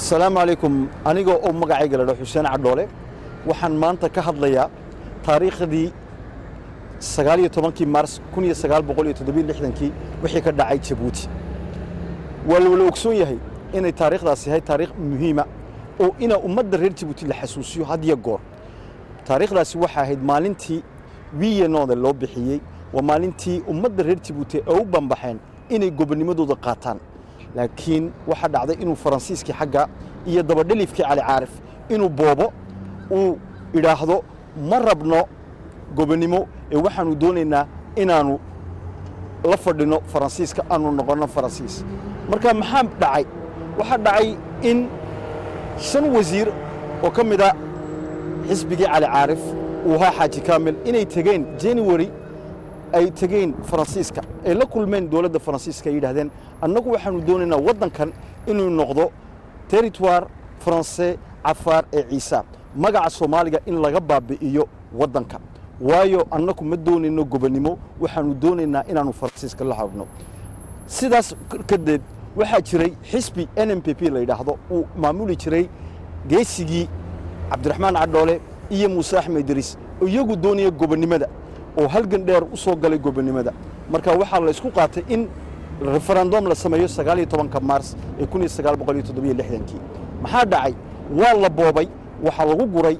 السلام عليكم أنيقو مقعي قلنا حسين عدولة وحن مانتا كهضليا تاريخ دي سقالية طبانكي مارس كونية سقال بقولية تدبير لحدنكي وحي كدعي جيبوتي ولو أكسون يهي إن التاريخ داسي هاي تاريخ مهمة أو إن أمد رير جيبوتي لحسوسيو هادي يقور تاريخ داسي وحاهد مالنتي ويا نوض اللو بحيي ومالنتي أمد رير جيبوتي أو بمبحين إن يقبني مدو دقاتان لكن واحد عضي إنه فرنسيسكي حقا يدبر في على عارف إنه بابا ويراهدو مرة بنا قبنيمو وحنو دوننا إنانو لفردنا فرنسيسكا أنو نقولنا فرنسيس مركا محام دعي واحد دعي إن سن وزير وكم دا حزبي على عارف وها حاجي كامل إن يتجين جانوري أي تجين فرنسيسكا إلا كل من دولة فرنسيسكا يدهن أنكو وحنو دوننا وطن كان إنه نقضو تيريتوار فرنسي عفار عيسى مقع الصوماليا إن لغبا بإيو وطن كان وايو أنكو مدون إنه قبنيمو وحنو دوننا إنانو فرنسيسكا لحبنو سيداس كدد waxaa jiray xisbi NMPP la yiraahdo oo maamuli jiray geesigii Cabdiraxmaan Cadoole iyo Muuse Axmed Idris oo iyagu doonaya gobonimada oo halgan dheer u soo galay gobonimada marka waxa la isku qaatay in referendum la sameeyo 19 Maars 1967 maxaa dhacay waa la boobay waxa lagu guray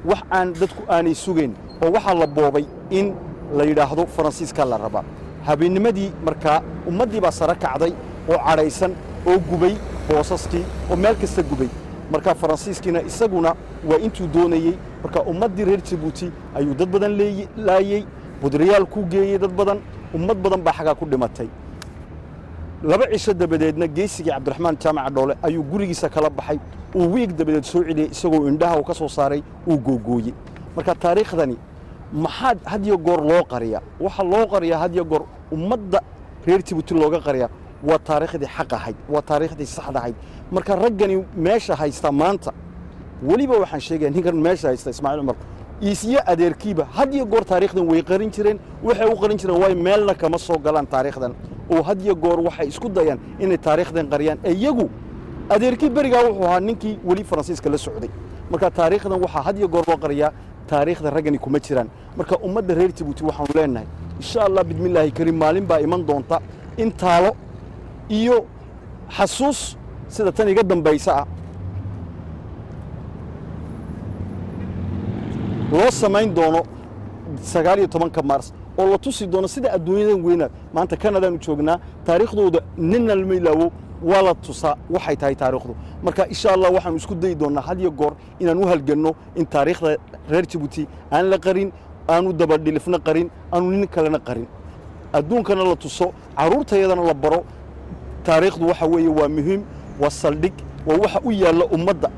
wax aan dadku aanay sugeen oo waxa la boobay in la yiraahdo Faransiiska la raba habeennimadii marka ummadii baa sara kacday oo caraysan oo gubay boosaskii oo meel kasta gubay marka Faransiiskina isaguna waa intuu doonayay marka ummadii reer Djibouti ayuu dad badan laayay budriyaal ku geeyay dad badan ummad badan baa xaga ku dhimatay laba cisho dabadeedna geesigii Cabdiraxmaan Jaamac Doole ayuu gurigiisa kala baxay oo wiig dabadeed soo ciliyay isagoo indhaha uu ka soo saaray uu googooyay marka taariikhdani maxaa had iyo goor loo qariya waxa loo qariya had iyo goor ummadda reer Djibouti looga qariya waa taariikhdii xaq ahayd waa taariikhdii saxda ahayd marka raggani meesha haysta maanta waliba waxaan sheegay ninkan meesha haysta Ismaaciil Umar isiya adeerkiiba had iyo goor taariikhdan way qarin jireen waxay u qarin jireen way meelna kama soo galaan taariikhdan oo had iyo goor waxay isku dayaan inay taariikhdan qariyaan iyagu adeerkii bariga wuxuu ahaa ninkii wali Faransiiska la socday marka taariikhdan waxa had iyo goor loo qariyaa taariikhda raggani kuma jiraan marka ummadda reer Djibouti waxaan leenahay insha Allah bidmillaahi kariim maalin baa iman doonta in taalo iyo xasuus sida tan iga dambaysa loo samayn doono 19 Maars oo la tusi doono sida adduunyadan weynaad maanta Canada aanu joognaa taariikhdooda ninna la meelaawo wala tusa waxay tahay taariikhdu marka insha Allah waxaan isku day doonaa had iyo goor inaan u halganno in taariikhda reer Djibouti aan la qarin aanu dabadhilifna qarin aanu nin kalena qarin adduunkana la tuso caruurtayadana la baro taariikhdu waxa weeye waa muhiim waa saldhig waa waxa u yaala ummadda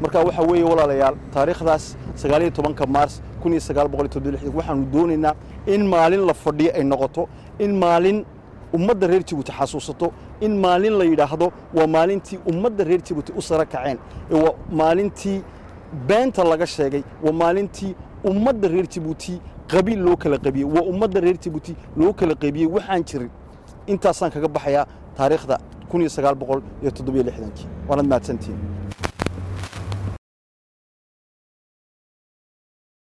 marka waxa weeye walaalayaal taariikhdaas 19 Maars 1967 waxaanu doonaynaa in maalin la fadhiyo ay noqoto in maalin ummadda reer Djibouti xasuusato in maalin la yiraahdo waa maalintii ummadda reer Djibouti u sara kaceen waa maalintii beenta laga sheegay waa maalintii ummadda reer Djibouti qabiil loo kala qaybiyay waa ummadda reer Djibouti loo kala qaybiyay waxaan jirin intaasaan kaga baxayaa taariikhda 1967 waana mahadsantiin